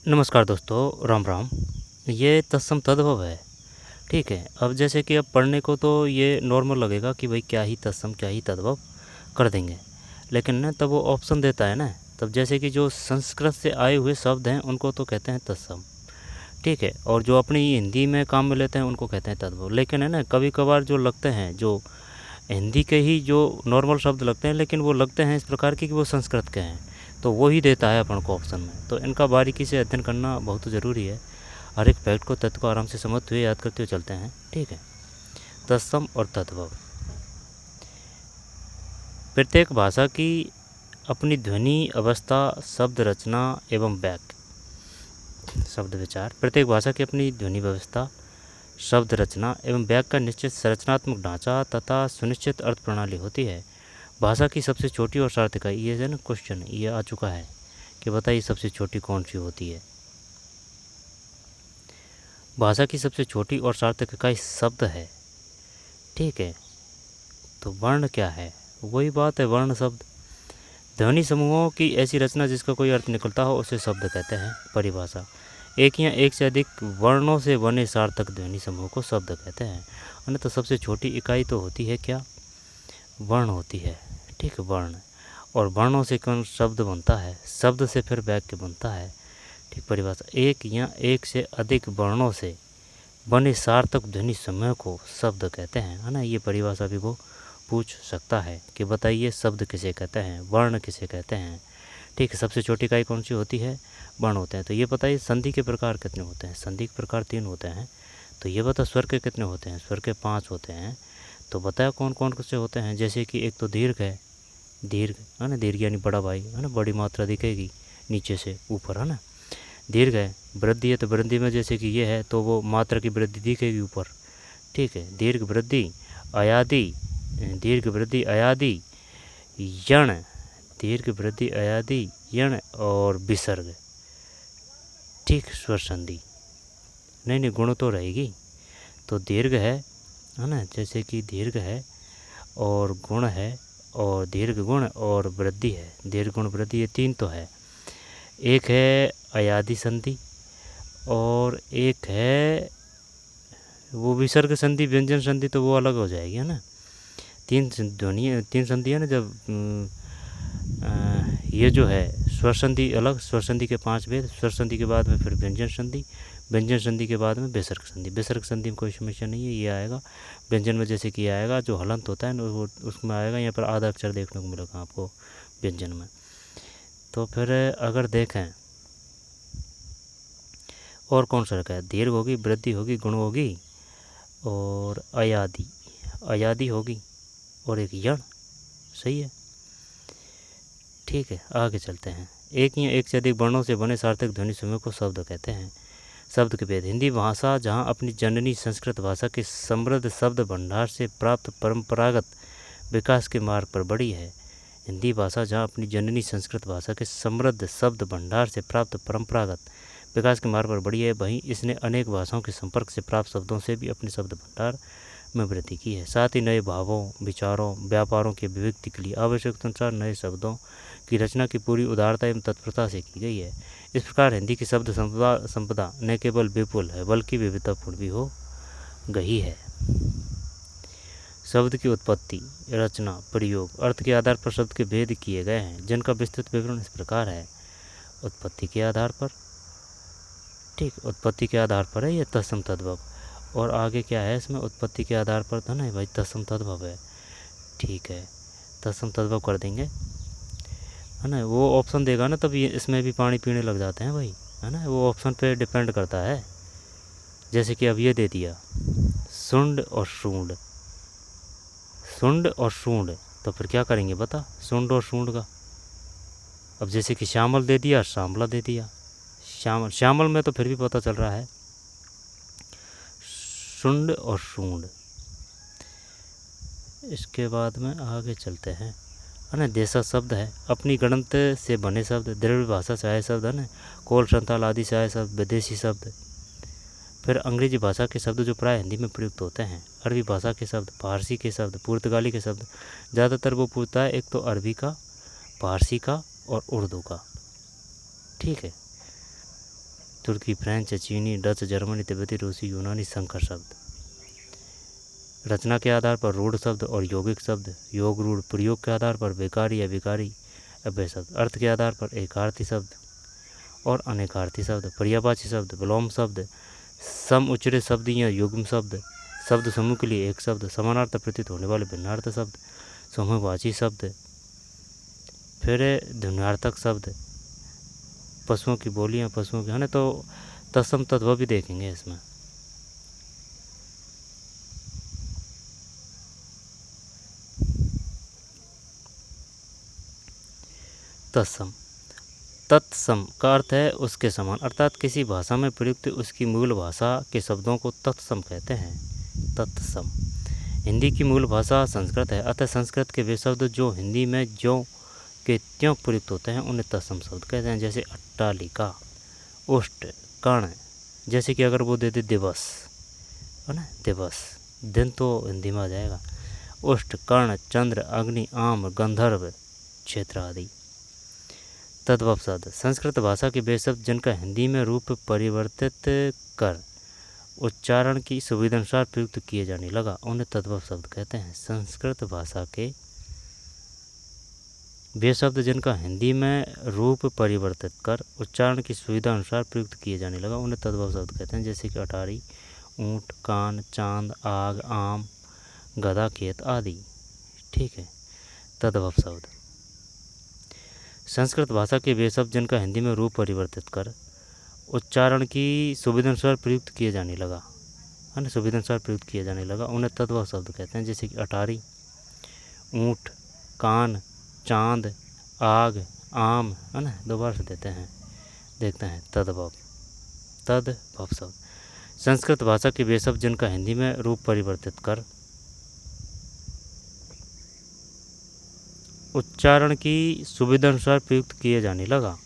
नमस्कार दोस्तों, राम राम। ये तत्सम तद्भव है। ठीक है, अब जैसे कि अब पढ़ने को तो ये नॉर्मल लगेगा कि भाई क्या ही तत्सम क्या ही तद्भव कर देंगे, लेकिन ना तब वो ऑप्शन देता है ना, तब जैसे कि जो संस्कृत से आए हुए शब्द हैं उनको तो कहते हैं तत्सम। ठीक है, और जो अपनी हिंदी में काम में लेते हैं उनको कहते हैं तद्भव। लेकिन है ना, कभी कभार जो लगते हैं, जो हिंदी के ही जो नॉर्मल शब्द लगते हैं, लेकिन वो लगते हैं इस प्रकार के कि वो संस्कृत के हैं, तो वो ही देता है अपन को ऑप्शन में। तो इनका बारीकी से अध्ययन करना बहुत ज़रूरी है। हर एक फैक्ट को, तत्व को आराम से समझते हुए याद करते हुए चलते हैं। ठीक है, तत्सम और तद्भव। प्रत्येक भाषा की अपनी ध्वनि अवस्था, शब्द रचना एवं वाक्य शब्द विचार। प्रत्येक भाषा की अपनी ध्वनि व्यवस्था, शब्द रचना एवं वाक्य का निश्चित संरचनात्मक ढांचा तथा सुनिश्चित अर्थ प्रणाली होती है। भाषा की सबसे छोटी और सार्थक इकाई, ये है ना क्वेश्चन, ये आ चुका है कि बताइए सबसे छोटी कौन सी होती है। भाषा की सबसे छोटी और सार्थक इकाई शब्द है। ठीक है, तो वर्ण क्या है? वही बात है, वर्ण शब्द। ध्वनि समूहों की ऐसी रचना जिसका कोई अर्थ निकलता हो उसे शब्द कहते हैं। परिभाषा, एक या एक से अधिक वर्णों से बने सार्थक ध्वनि समूह को शब्द कहते हैं। अन्यथा सबसे छोटी इकाई तो होती है क्या? वर्ण होती है। ठीक है, वर्ण। और वर्णों से कौन शब्द बनता है, शब्द से फिर वाक्य बनता है। ठीक, परिभाषा, एक या एक से अधिक वर्णों से बने सार्थक ध्वनि समूह को शब्द कहते हैं, है ना। ये परिभाषा भी वो पूछ सकता है कि बताइए शब्द किसे कहते हैं, वर्ण किसे कहते हैं। ठीक है, सबसे छोटी इकाई कौन सी होती है? वर्ण होते हैं। तो ये बताइए संधि के प्रकार कितने होते हैं? संधि के प्रकार 3 होते हैं। तो ये बता स्वर के कितने होते हैं? स्वर के 5 होते हैं। तो बताया कौन कौन से होते हैं? जैसे कि एक तो दीर्घ है, दीर्घ है ना, दीर्घ यानी बड़ा भाई, है ना, बड़ी मात्रा दिखेगी नीचे से ऊपर, है ना। दीर्घ है, वृद्धि है, तो वृद्धि में जैसे कि ये है तो वो मात्रा की वृद्धि दिखेगी ऊपर। ठीक है, दीर्घ वृद्धि अयादि, दीर्घ वृद्धि अयादि, यण, दीर्घ वृद्धि अयादि, यण और विसर्ग। ठीक, स्वर संधि। नहीं, गुण तो रहेगी। तो दीर्घ है ना, जैसे कि दीर्घ है और गुण है और दीर्घ गुण और वृद्धि है। दीर्घ गुण वृद्धि ये 3 तो है। एक है अयादि संधि और एक है वो विसर्ग संधि, व्यंजन संधि, तो वो अलग हो जाएगी, है ना। 3 ध्वनि, 3 संधि है ना। जब ये जो है स्वर संधि अलग, स्वर संधि के 5 भेद, स्वर संधि के बाद में फिर व्यंजन संधि, व्यंजन संधि के बाद में विसर्ग संधि। विसर्ग संधि में कोई समस्या नहीं है, ये आएगा व्यंजन में, जैसे कि आएगा जो हलंत होता है ना वो उसमें आएगा। यहाँ पर आधा अक्षर देखने को मिलेगा आपको व्यंजन में। तो फिर अगर देखें और कौन सा रखा है? दीर्घ होगी, वृद्धि होगी, गुण होगी और अयादि, अयादि होगी और एक यण। सही है। ठीक है, आगे चलते हैं। एक या एक से अधिक वर्णों से बने सार्थक ध्वनि समूह को शब्द कहते हैं। शब्द के भेद, हिंदी भाषा जहाँ अपनी जननी संस्कृत भाषा के समृद्ध शब्द भंडार से प्राप्त परंपरागत विकास के मार्ग पर बढ़ी है। हिंदी भाषा जहाँ अपनी जननी संस्कृत भाषा के समृद्ध शब्द भंडार से प्राप्त परंपरागत विकास के मार्ग पर बढ़ी है, वहीं इसने अनेक भाषाओं के संपर्क से प्राप्त शब्दों से भी अपने शब्द भंडार में वृद्धि की है। साथ ही नए भावों, विचारों, व्यापारों की अभिव्यक्ति के लिए आवश्यकतानुसार नए शब्दों की रचना की पूरी उदारता एवं तत्परता से की गई है। इस प्रकार हिंदी की शब्द संपदा न केवल विपुल है बल्कि विविधतापूर्ण भी हो गई है। शब्द की उत्पत्ति, रचना, प्रयोग, अर्थ के आधार पर शब्द के भेद किए गए हैं, जिनका विस्तृत विवरण इस प्रकार है। उत्पत्ति के आधार पर, ठीक, उत्पत्ति के आधार पर है ये तत्सम तद्भव। और आगे क्या है इसमें? उत्पत्ति के आधार पर था ना भाई, तत्सम तद्भव है। ठीक है, तत्सम तद्भव कर देंगे, है ना। वो ऑप्शन देगा ना तब ये इसमें भी पानी पीने लग जाते हैं भाई, है ना। वो ऑप्शन पे डिपेंड करता है। जैसे कि अब ये दे दिया सुंड और सूंड, सुंड और सूंड, तो फिर क्या करेंगे बता? सुंड और सूंड का। अब जैसे कि श्यामल दे दिया, श्यामला दे दिया। श्यामल, श्यामल में तो फिर भी पता चल रहा है। सुंड और सूंड। इसके बाद में आगे चलते हैं, है ना। देशज शब्द है, अपनी गणित से बने शब्द, द्रविड़ भाषा से आए शब्द, है ना। कोल संताल आदि से आए शब्द, विदेशी शब्द। फिर अंग्रेजी भाषा के शब्द जो प्राय हिंदी में प्रयुक्त होते हैं, अरबी भाषा के शब्द, फारसी के शब्द, पुर्तगाली के शब्द। ज़्यादातर वो पूछता है एक तो अरबी का, फारसी का और उर्दू का। ठीक है, तुर्की, फ्रेंच, चीनी, डच, जर्मनी, तिब्बती, रूसी, यूनानी, संकर शब्द। रचना के आधार पर रूढ़ शब्द और यौगिक शब्द। योग रूढ़। प्रयोग के आधार पर विकारी या विकारी अव्यय शब्द। अर्थ के आधार पर एकार्थी शब्द और अनेकार्थी शब्द। पर्यायवाची शब्द, विलोम शब्द, सम उच्चरित शब्द या युग्म शब्द। शब्द समूह के लिए एक शब्द। समानार्थ प्रतीत होने वाले भिन्नार्थ शब्द। समूहवाची शब्द। फिर ध्वन्यार्थक शब्द। पशुओं की बोलियाँ, पशुओं की है ना, तो तत्सम तद्भव भी देखेंगे इसमें। तत्सम। तत्सम का अर्थ है उसके समान, अर्थात किसी भाषा में प्रयुक्त उसकी मूल भाषा के शब्दों को तत्सम कहते हैं। तत्सम। हिंदी की मूल भाषा संस्कृत है, अतः संस्कृत के वे शब्द जो हिंदी में ज्यों के त्यों प्रयुक्त होते हैं उन्हें तत्सम शब्द कहते हैं। जैसे अट्टालिका, उष्ट, कर्ण। जैसे कि अगर वो दे दे दिवस, है ना, दिवस, दिन तो हिंदी में आ जाएगा। उष्ट, कर्ण, चंद्र, अग्नि, आम, गंधर्व, क्षेत्र आदि। तद्भव शब्द। संस्कृत भाषा के वे शब्द जिनका हिंदी में रूप परिवर्तित कर उच्चारण की सुविधानुसार प्रयुक्त किए जाने लगा उन्हें तद्भव शब्द कहते हैं। संस्कृत भाषा के वे शब्द जिनका हिंदी में रूप परिवर्तित कर उच्चारण की सुविधा अनुसार प्रयुक्त किए जाने लगा उन्हें तद्भव शब्द कहते हैं। जैसे कि अटारी, ऊँट, कान, चांद, आग, आम, गधा, खेत आदि। ठीक है, तद्भव शब्द। संस्कृत भाषा के वे शब्द जिनका हिंदी में रूप परिवर्तित कर उच्चारण की सुविधानुसार प्रयुक्त किए जाने लगा, है ना, सुविधानुसार प्रयुक्त किया जाने लगा उन्हें तद्भव शब्द कहते हैं। जैसे कि अटारी, ऊँट, कान, चांद, आग, आम, है ना, दोबारा से देखते हैं तद्भव। तद्भव शब्द। संस्कृत भाषा के वे शब्द जिनका हिंदी में रूप परिवर्तित कर उच्चारण की सुविधानुसार प्रयुक्त किए जाने लगा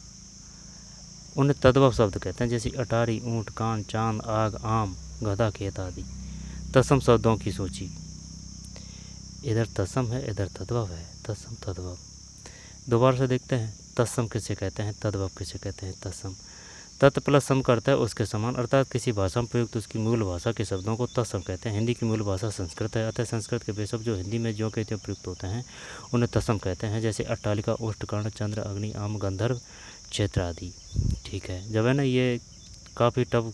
उन्हें तद्भव शब्द कहते हैं। जैसे अटारी, ऊँट, कान, चांद, आग, आम, गधा, खेत आदि। तत्सम शब्दों की सूची। इधर तत्सम है, इधर तद्भव है। तत्सम, तद्भव। दोबारा से देखते हैं, तत्सम किसे कहते हैं, तद्भव किसे कहते हैं। तत्सम तत् प्लस सम करता है उसके समान, अर्थात किसी भाषा में प्रयुक्त उसकी मूल भाषा के शब्दों को तत्सम कहते हैं। हिंदी की मूल भाषा संस्कृत है, अतः संस्कृत के वे शब्द जो हिंदी में ज्यों के त्यों प्रयुक्त होते हैं उन्हें तत्सम कहते हैं। जैसे अट्टालिका, उष्ट, कर्ण, चंद्र, अग्नि, आम, गंधर्व, क्षेत्र आदि। ठीक है, जब है ना ये काफ़ी टफ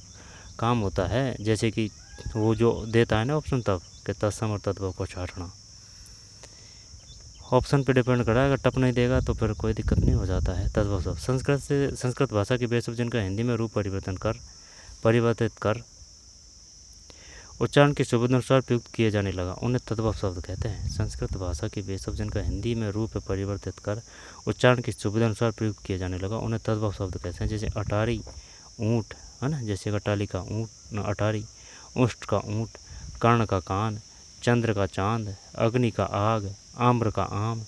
काम होता है, जैसे कि वो जो देता है ना ऑप्शन, तब कि तत्सम और तद्भव को छांटना। ऑप्शन पे डिपेंड कर रहा है, अगर टप नहीं देगा तो फिर कोई दिक्कत नहीं हो जाता है। तद्भव शब्द। संस्कृत भाषा के वे शब्द जिनका हिंदी में रूप परिवर्तित कर उच्चारण की सुविधानुसार प्रयुक्त किए जाने लगा उन्हें तद्भव शब्द कहते हैं। संस्कृत भाषा के वे शब्द जिनका हिंदी में रूप परिवर्तित कर उच्चारण की सुविधानुसार प्रयुक्त किए जाने लगा उन्हें तद्भव शब्द कहते हैं। जैसे अटारी, ऊँट, है ना, जैसे अटालिका, ऊँट, अटारी, उष्ट का ऊँट, कर्ण का कान, चंद्र का चांद, अग्नि का आग, आम्र का आम,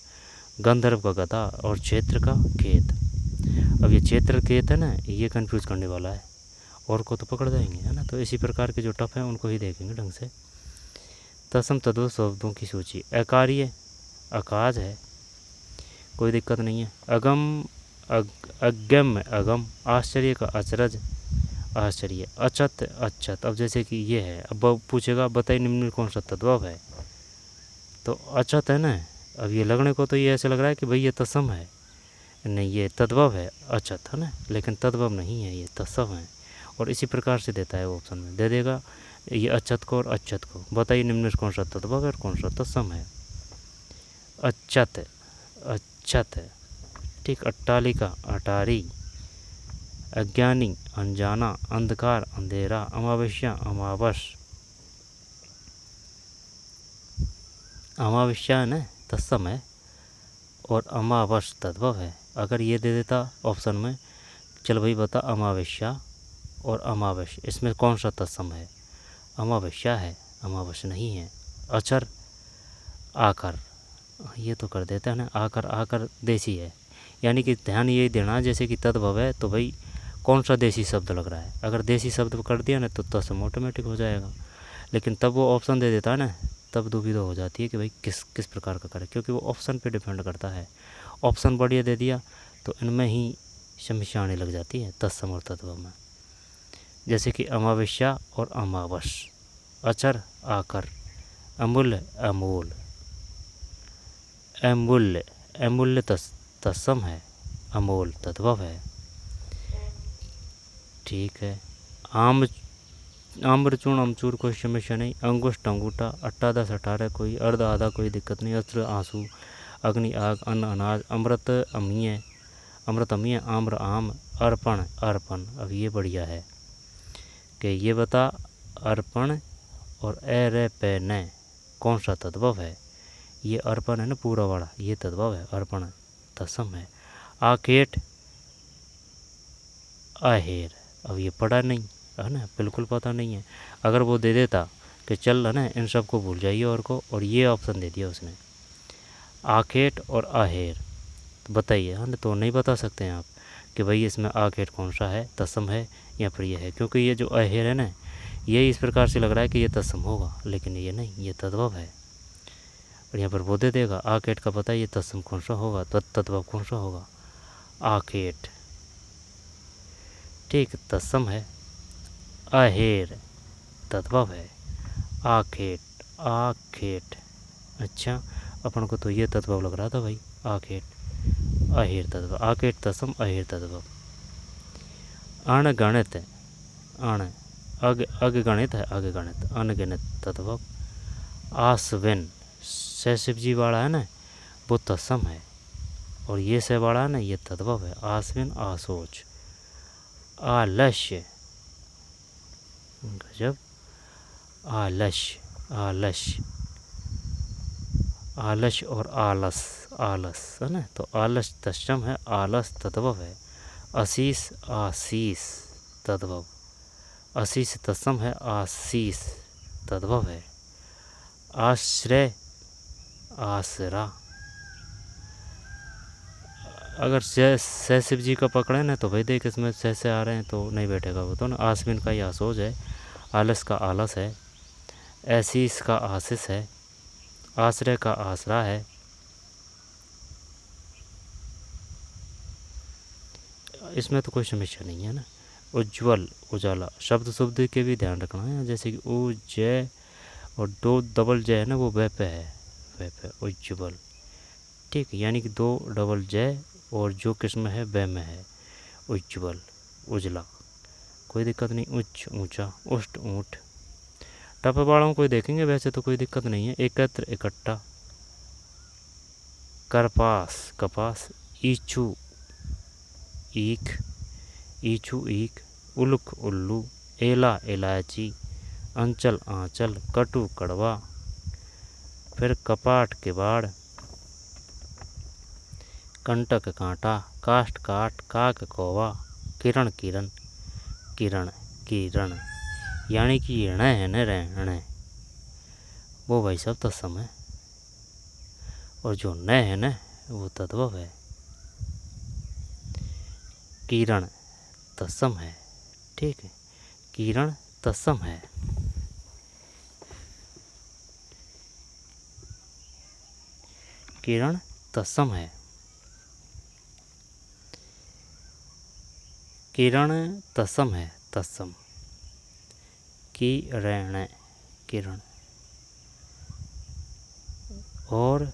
गंधर्व का गधा और क्षेत्र का खेत। अब ये क्षेत्र खेत है ना, ये कंफ्यूज करने वाला है, और को तो पकड़ जाएंगे, है ना, तो इसी प्रकार के जो टफ हैं उनको ही देखेंगे ढंग से। तत्सम तद्भव शब्दों की सूची। अकार्य अकाज है, कोई दिक्कत नहीं है। अगम अगम्य अगम, आश्चर्य का अचरज आश्चर्य, अचत अचत। अब जैसे कि ये है, अब पूछेगा बताइए निम्न कौन सा तद्भव है, तो अचत है ना। अब ये लगने को तो ये ऐसे लग रहा है कि भाई ये तत्सम है, नहीं ये तद्भव है, अचत, है ना, लेकिन तद्भव नहीं है, ये तत्सम है। और इसी प्रकार से देता है वो ऑप्शन में, दे देगा ये अचत को और अचत को। बताइए निम्न कौन सा तद्भव है और कौन सा तत्सम है। अचत, अचत, ठीक। अट्टालिका, अटारी, अज्ञानी, अनजाना, अंधकार, अंधेरा, अमावस्या, अमावस। अमावस्या है ना, तत्सम है, और अमावस तद्भव है। अगर ये दे देता ऑप्शन में, चल भाई बता अमावस्या और अमावस, इसमें कौन सा तत्सम है। अमावस्या है, अमावस नहीं है। अचर, आकर, ये तो कर देता है ना, आकर, आकर देसी है, यानी कि ध्यान ये देना, जैसे कि तद्भव है तो भाई कौन सा देसी शब्द लग रहा है। अगर देसी शब्द कर दिया ना तो तत्सम ऑटोमेटिक हो जाएगा, लेकिन तब वो ऑप्शन दे देता है ना, तब दुविधा हो जाती है कि भाई किस प्रकार का करें, क्योंकि वो ऑप्शन पे डिपेंड करता है। ऑप्शन बढ़िया दे दिया तो इनमें ही समस्या आने लग जाती है तत्सम और तद्भव में। जैसे कि अमावस्या और अमावस, अचर आकर, अमूल्य अमूल, अमूल्य अमूल्य तत्सम है, अमोल तद्भव है। ठीक है। आम आम्रचूर्ण अमचूर कोई समस्या नहीं, अंगुष्ठ अंगूठा, अट्ठादश 18 कोई, अर्ध आधा कोई दिक्कत नहीं, अस्त्र आंसू, अग्नि आग, अन्न अनाज, अमृत अमीय, अमृत अमीय, आम्र आम, अर्पण अर्पण। अब ये बढ़िया है कि ये बता अर्पण और ए रे पे न कौन सा तद्भव है। ये अर्पण है ना पूरा वाला, ये तद्भव है, अर्पण तत्सम है। आकेट आहेर, अब ये पढ़ा नहीं है ना, बिल्कुल पता नहीं है। अगर वो दे देता कि चल है ना इन सब को भूल जाइए और ये ऑप्शन दे दिया उसने, आकेट और आहेर, तो बताइए है ना, तो नहीं बता सकते हैं आप कि भाई इसमें आकेट कौन सा है, तत्सम है या फिर ये है, क्योंकि ये जो आहेर है ना ये इस प्रकार से लग रहा है कि ये तत्सम होगा, लेकिन ये नहीं, ये तद्भव है। और यहाँ पर वो दे देगा आकेट का पता, ये तत्सम कौन सा होगा, तद्भव कौन सा होगा, आकेट। ठीक, तत्सम है, आहेर तद्भव है, आखेट आखेट। अच्छा, अपन को तो ये तद्भव लग रहा था भाई, आखेट आहेर तद्भव, आकेट तत्सम, आहेर तद्भव। अणगणित, अण अगणित है, अगणित, अनगिनत तद्भव। आसविन, शिव जी वाला है ना वो तत्सम है, और ये से वाला है ना ये तद्भव है, आसविन आसोच। आलस्य, गजब, आलस्य आलस्य, आलस्य और आलस, आलस है ना, तो आलस तत्सम है, आलस तद्भव है। आशीष आशीष तद्भव, आशीष तत्सम है, आशीष तद्भव है। आश्रय आसरा, अगर से शिव जी का पकड़े ना तो भाई देख इसमें से आ रहे हैं तो नहीं बैठेगा वो तो ना। आसमिन का यह आसोज है, आलस का आलस है, आशीष का आशीष है, आश्रय का आसरा है। इसमें तो कोई समस्या नहीं है ना। उज्ज्वल उजाला, शब्द शब्द के भी ध्यान रखना है, जैसे कि उ जय और दो डबल जय है ना वो वह पे है, वह पे उज्ज्वल। ठीक, यानी कि दो डबल जय और जो किस्म है वह में है, उज्ज्वल उजला, कोई दिक्कत नहीं। उच्च ऊंचा, उष्ट ऊँट, टप वालों को देखेंगे वैसे तो कोई दिक्कत नहीं है। एकत्र इकट्ठा, करपास कपास, ईछू ईख, ईछू ईख, उल्क उल्लू, एला इलायची, अंचल आंचल, कटु कड़वा, फिर कपाट किवाड़, कंटक कांटा, काष्ठ काट, काक कौवा, किरण किरण, किरण किरण, यानी कि ऋण है न ऋण, वो भाई सब तत्सम है, और जो न है न वो तद्भव है। किरण तत्सम है, ठीक है, किरण तत्सम है। किरण तत्सम है, किरण तत्सम है, तत्सम, किरण किरण, और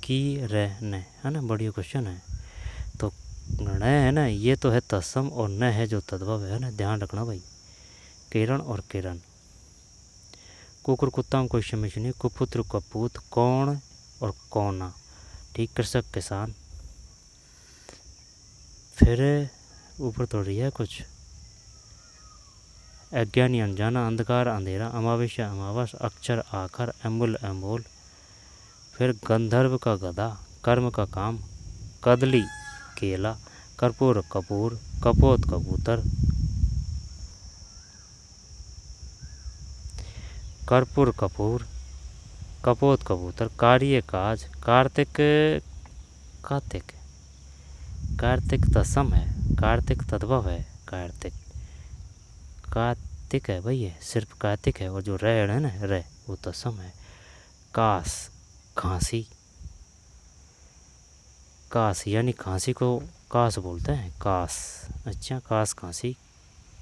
की रहने है ना, बढ़िया क्वेश्चन है। तो न है ना ये तो है तत्सम, और न है जो तद्भव है ना, ध्यान रखना भाई, किरण और किरण। कुकुर कुत्ता में कोई समस्या नहीं, कुपुत्र कपूत, कौन और कौना, ठीक, कृषक किसान। फिर ऊपर तो रही है कुछ, अज्ञानी अनजाना, अंधकार अंधेरा, अमावस्या अमावस, अक्षर आखर, अमूल अमोल। फिर गंधर्व का गधा, कर्म का काम, कदली केला, कर्पूर कपूर, कपोत कबूतर, कर्पूर कपूर, कपोत कबूतर, कार्य काज, कार्तिक कार्तिक, कार्तिक तत्सम है, कार्तिक तद्भव है, कार्तिक कार्तिक है भाई, ये सिर्फ कार्तिक है, और जो रेड़ है ना रे वो तत्सम है। कास खांसी, कास यानी खांसी को कास बोलते हैं, कास। अच्छा, कास खांसी।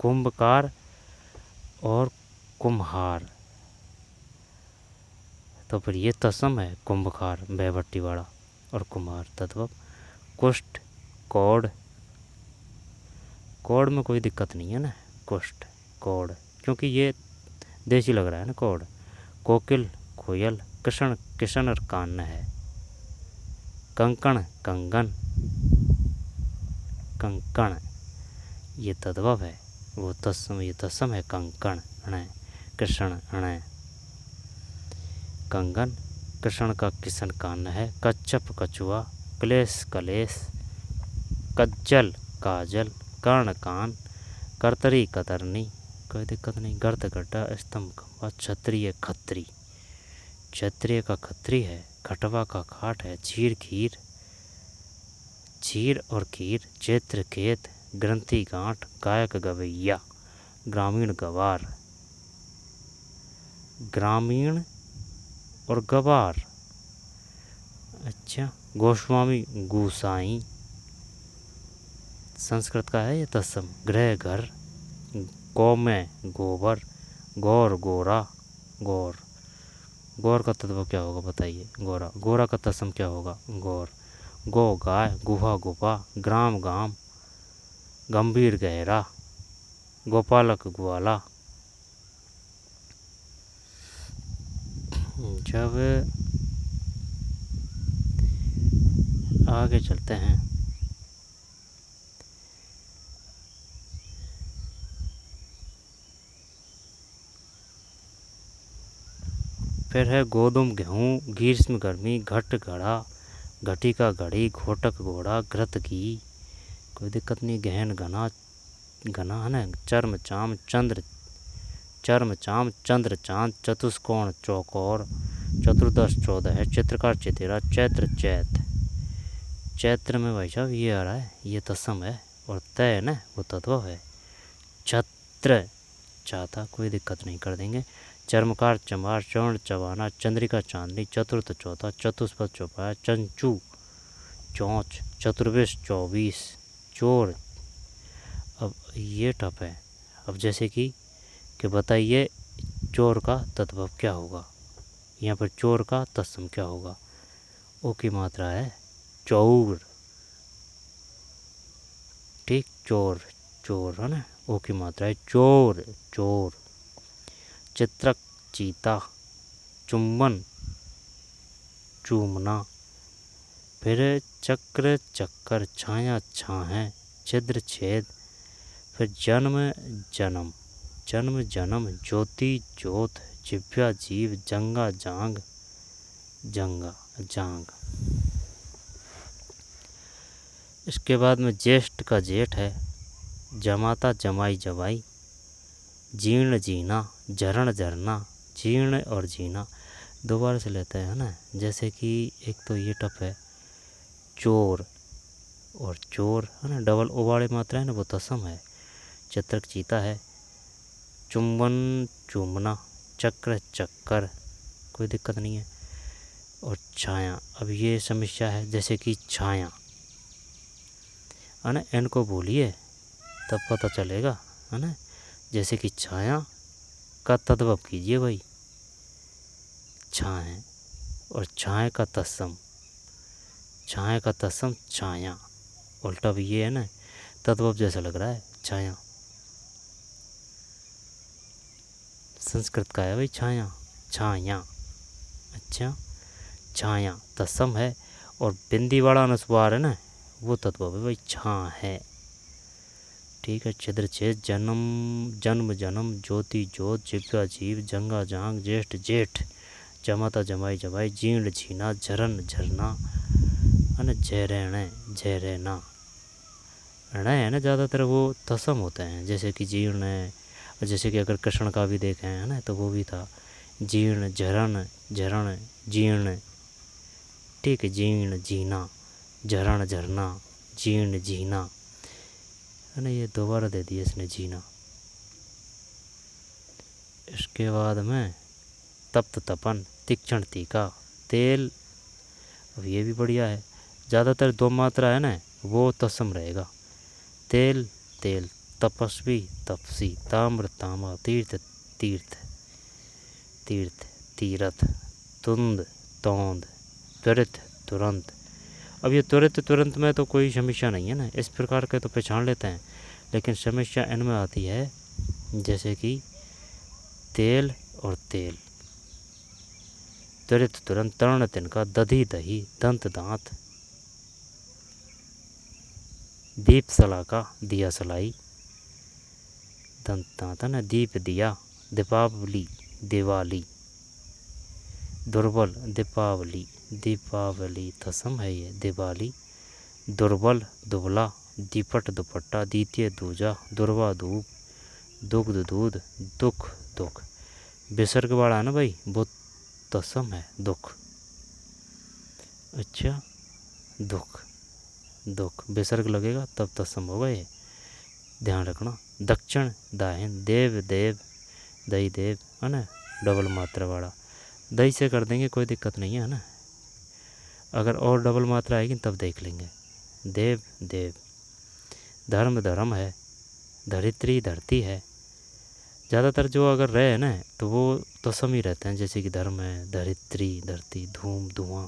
कुंभकार और कुम्हार, तो फिर ये तत्सम है कुंभकार बैभट्टी वाला और कुम्हार तद्भव। कुष्ठ कौड़, कौड़ में कोई दिक्कत नहीं है ना, कुष्ठ कौड़ क्योंकि ये देसी लग रहा है ना कौड़। कोकिल कोयल, कृष्ण किशन और कान्न है। कंकण कंगन, कंकण ये तद्भव है, वो तत्सम, ये तत्सम है कंकण अण, कृष्ण अण। कंगन कृष्ण का किशन कान्न है। कच्छप कछुआ, क्लेश कलेश, कज्जल काजल, कर्ण कान, कर्तरी कतरनी, कोई दिक्कत नहीं। गर्त गड्ढा, स्तंभ खंभा, क्षत्रिय खत्री, क्षत्रिय का खत्री है। खटवा का खाट है। झीर खीर, झीर और खीर, चैत्र खेत, ग्रंथि गांठ, गायक गवैया, ग्रामीण गवार, ग्रामीण और गवार, अच्छा। गोस्वामी गोसाई, संस्कृत का है ये तत्सम। गृह घर, गौ में गोबर, गौर गोरा, गौर, गौर का तत्व क्या होगा बताइए। गोरा, गोरा का तत्सम क्या होगा गौर। गौ गाय, गुहा गुफा, ग्राम गाम, गंभीर गहरा, गोपालक ग्वाला। जब आगे चलते हैं, फिर है गोधुम गेहूँ, ग्रीष्म गर्मी, घट घड़ा, घटिका घड़ी, घोटक घोड़ा, घृत घी, कोई दिक्कत नहीं। गहन घना, घना है ना। चर्म चाम, चंद्र, चर्म चाम, चंद्र चांद, चतुष्कोण चौकोर, चतुर्दश 14 है। चित्रकार चितेरा, चैत्र चैत, चैत्र में भाई साहब ये आ रहा है, ये तत्सम है। और तय है ना वो तत्व है। छत्र चाहता, कोई दिक्कत नहीं कर देंगे। चर्मकार चमार, चौर्ण चबाना, चंद्रिका चांदनी, चतुर्थ चौथा, चतुष्पद चौपाया, चंचू चौंच, चतुर्वेश 24, चोर। अब ये टप है। अब जैसे कि बताइए चोर का तत्व क्या होगा। यहाँ पर चोर का तत्सम क्या होगा। ओ की मात्रा है चौर, ठीक। चोर, चोर है ना। ओ की मात्रा है चोर, चोर। चित्रक चीता, चुंबन चूमना, फिर चक्र चक्कर, छाया छाहें, छिद्र छेद, फिर जन्म जन्म, जन्म जन्म, ज्योति ज्योत, जिव्या जीव, जंगा जांग, जंगा जांग। इसके बाद में ज्येष्ठ का जेठ है। जमाता जमाई जवाई, जीर्ण जीना, झरण झरना, जीर्ण और जीना। दोबारा से लेते हैं ना। जैसे कि एक तो ये टप है चोर और चोर है ना, डबल ओ वाली मात्रा है ना, वो तत्सम है। चित्रक चीता है। चुंबन चूमना, चक्र चक्कर, कोई दिक्कत नहीं है। और छाया, अब ये समस्या है। जैसे कि छाया है ना, इनको भूलिए तब पता चलेगा है ना। जैसे कि छाया का तद्भव कीजिए भाई, छाए, और छाए का तत्सम, छाए का तत्सम छाया। उल्टा भी ये है ना, तद्भव जैसा लग रहा है छाया। संस्कृत का है भाई छाया, छाया, अच्छा। छाया तत्सम है। और बिंदी वाला अनुस्वार है ना, वो तत्व है भाई छा है, ठीक है। छिद्र छेद, जन्म जन्म जन्म, ज्योति ज्योत, जिव्या जीव, जंगा जांग, ज्येष्ठ जेठ, जमाता जमाई जवाई, जीर्ण झीना, झरन झरना है ना, झेरेण झेरेना। ण है ना, ज़्यादातर वो तत्सम होते हैं। जैसे कि जीर्ण है, जैसे कि अगर कृष्ण का भी देखें है ना, तो वो भी था जीर्ण, झरण झरण, जीर्ण, ठीक है। जीर्ण जीना, झरण झरना, जीर्ण जीना है ना। ये दोबारा दे दिया इसने जीना। इसके बाद में तप्त तपन, तीक्ष्ण तीखा, तेल। अब ये भी बढ़िया है। ज़्यादातर दो मात्रा है ना, वो तत्सम रहेगा। तेल तेल, तपस्वी तपसी, ताम्र तामा, तीर्थ तीर्थ, तीर्थ, तीरथ, तुंद, तौंद, त्वरित, तुरंत। अब ये त्वरित तुरंत में तो कोई समस्या नहीं है ना, इस प्रकार के तो पहचान लेते हैं, लेकिन समस्या इनमें आती है जैसे कि तेल और तेल। त्वरित तुरंत, तरण तिनका, दधी दही, दंत दांत, दीप सलाका, दिया सलाई, दंत दांत है ना, दीप दिया, दीपावली दिवाली, दुर्बल दीपावली, दीपावली तसम है ये, दिवाली, दुर्बल दुबला, दीपट दुपट्टा, द्वितीय दूजा, दुर्वा धूप, दुग्ध दूध, दुख दुख। विसर्ग वाला है ना भाई, वो तसम है, दुख। अच्छा, दुख, दुख विसर्ग लगेगा तब तत्सम होगा, ये ध्यान रखना। दक्षिण दाहिन, देव देव, दही देव है ना, डबल मात्रा वाला, दही से कर देंगे कोई दिक्कत नहीं है ना, अगर और डबल मात्रा आएगी तब देख लेंगे। देव देव, धर्म धर्म है, धरित्री धरती है। ज़्यादातर जो अगर रहे है ना तो वो तत्सम ही रहते हैं, जैसे कि धर्म है, धरित्री धरती, धूम धुआं,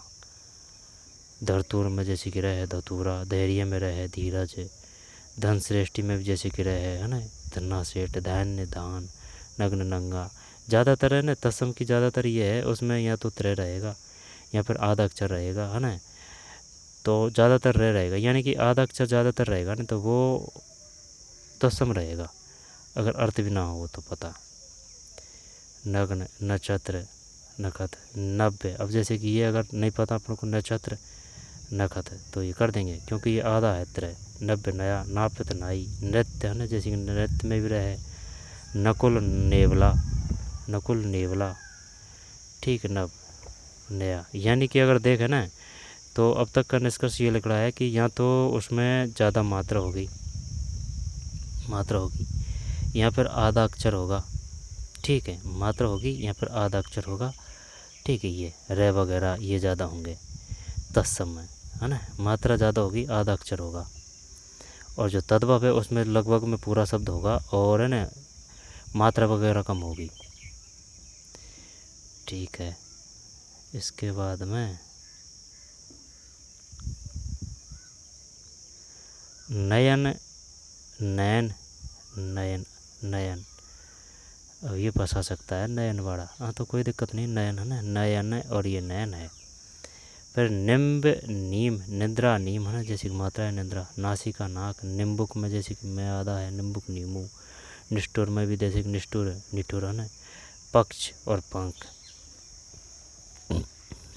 धरतुर में जैसे कि रहे धतूरा, धैर्य में रहे धीरज, धन श्रेष्ठी में भी जैसे कि रहे है ना, धन्ना सेठ, धान्य धान, नग्न नंगा। ज़्यादातर है ना तत्सम की, ज़्यादातर ये है उसमें या तो त्रय रहेगा या फिर आधा अक्षर रहेगा है ना, तो ज़्यादातर रहेगा, यानी कि आधा अक्षर ज़्यादातर रहेगा ना तो वो तत्सम रहेगा, अगर अर्थ भी ना हो तो पता। नग्न, नक्षत्र, नखत, नब्बे। अब जैसे कि ये अगर नहीं पता अपन को नक्षत्र नखत तो ये कर देंगे, क्योंकि ये आधा है त्रय। 90 नया, नापित नाई, नृत्य है ना, जैसे कि नृत्य में भी रहे, नकुल नेवला, नकुल नेवला, ठीक, नव नया। यानी कि अगर देखें ना तो अब तक का निष्कर्ष ये लग रहा है कि या तो उसमें ज़्यादा मात्रा होगी, यहाँ पर आधा अक्षर होगा, ठीक है, मात्रा होगी यहाँ पर आधा अक्षर होगा, ठीक है, ये रे वगैरह ये ज़्यादा होंगे तत्सम में है ना, मात्रा ज़्यादा होगी, आधा अक्षर होगा। और जो तद्भव है उसमें लगभग में पूरा शब्द होगा, और है ना मात्रा वगैरह कम होगी, ठीक है। इसके बाद में नयन, नयन, नयन, नयन, अब ये फंसा सकता है नयन वाला, हाँ तो कोई दिक्कत नहीं, नयन है ना, नयन और ये नयन है। फिर निम्ब नीम, निद्रा नीम है ना, जैसे कि मात्रा है निद्रा, नासिका नाक, निम्बुक में जैसे कि मैं आधा है, निम्बुक नीमू, निष्ठुर में भी जैसे कि निष्ठुर निठुर है ना, पक्ष और पंख।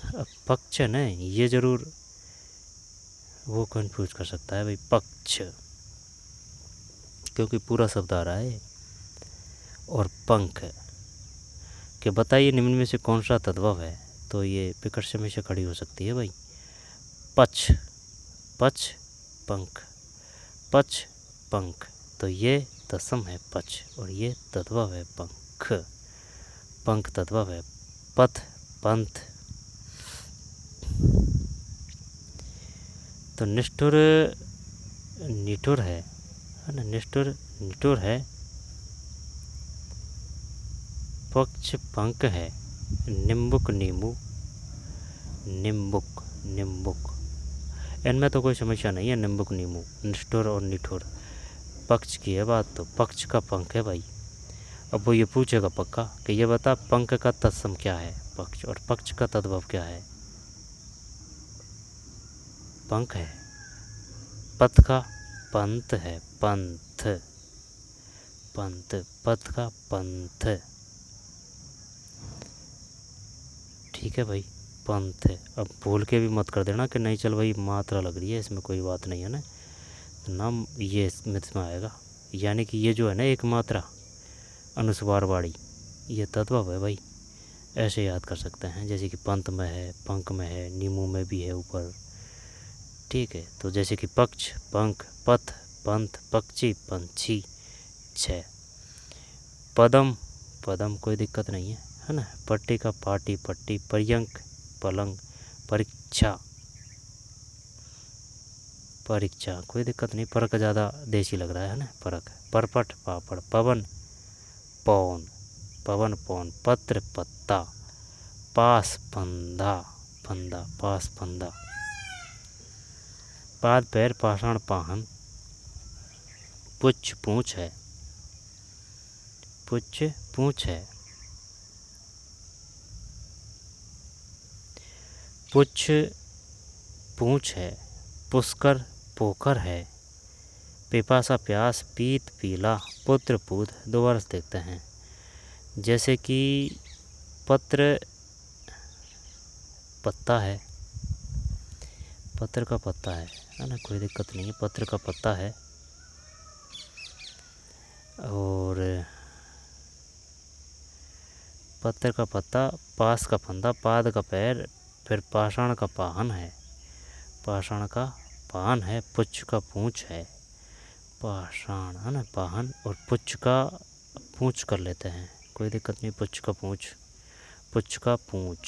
अब पक्ष है ना, ये जरूर वो कंफ्यूज कर सकता है भाई, पक्ष क्योंकि पूरा शब्द आ रहा है, और पंख कि बताइए निम्न में से कौन सा तद्भव है, तो ये विकट समय से खड़ी हो सकती है भाई। पक्ष, पक्ष पंख, पक्ष पंख, तो ये तत्सम है पक्ष, और ये तद्भव है पंख, पंख तद्भव है। पथ, पंथ, तो निष्ठुर निठुर है ना, निष्ठुर निठुर है, पक्ष पंख है, निम्बुक नींबू, निम्बुक निम्बुक, इनमें तो कोई समस्या नहीं है, निम्बुक नींबू, निष्ठुर और निठुर। पक्ष की है बात तो पक्ष का पंख है भाई। अब वो ये पूछेगा पक्का कि ये बता पंख का तत्सम क्या है, पक्ष, और पक्ष का तद्भव क्या है, पंख है। पथ का पंथ है, पंथ, पंथ, पथ का पंथ, ठीक है भाई, पंथ है। अब भूल के भी मत कर देना कि नहीं चल भाई मात्रा लग रही है इसमें, कोई बात नहीं है ना, तो नाम ये इसमें आएगा, यानी कि ये जो है ना एक मात्रा अनुस्वार वाली, ये तद्भव है भाई, ऐसे याद कर सकते हैं, जैसे कि पंथ में है, पंख में है, नीमू में भी है ऊपर, ठीक है। तो जैसे कि पक्ष, पंख, पथ, पंथ, पक्षी, पंछी, 6। पदम, पदम कोई दिक्कत नहीं है ना, पट्टी का पाटी, पट्टी, पर्यंक, पलंग, परीक्षा, परीक्षा कोई दिक्कत नहीं, परक ज़्यादा देसी लग रहा है ना, परक, परपट पापड़, पवन, पौन, पवन पौन, पत्र पत्ता, पास फंदा, फंदा पास फंदा, पाद पैर पाषाण पाहन, पुच्छ पूंछ है, पुच्छ पूंछ है, पुच्छ पूंछ है, पुष्कर पोखर है, पिपासा प्यास, पीत पीला, पुत्र पूत। दो बार देखते हैं। जैसे कि पत्र पत्ता है, पत्र का पत्ता है ना, कोई दिक्कत नहीं है, पत्र का पत्ता है। और पत्र का पत्ता, पास का फंदा, पाद का पैर, फिर पाषाण का पाहन है, पाषाण का पाहन है, पुच्छ का पूंछ है, पाषाण है ना पाहन, और पुच्छ का पूंछ कर लेते हैं, कोई दिक्कत नहीं, पुच्छ का पूंछ, पुच्छ का पूंछ,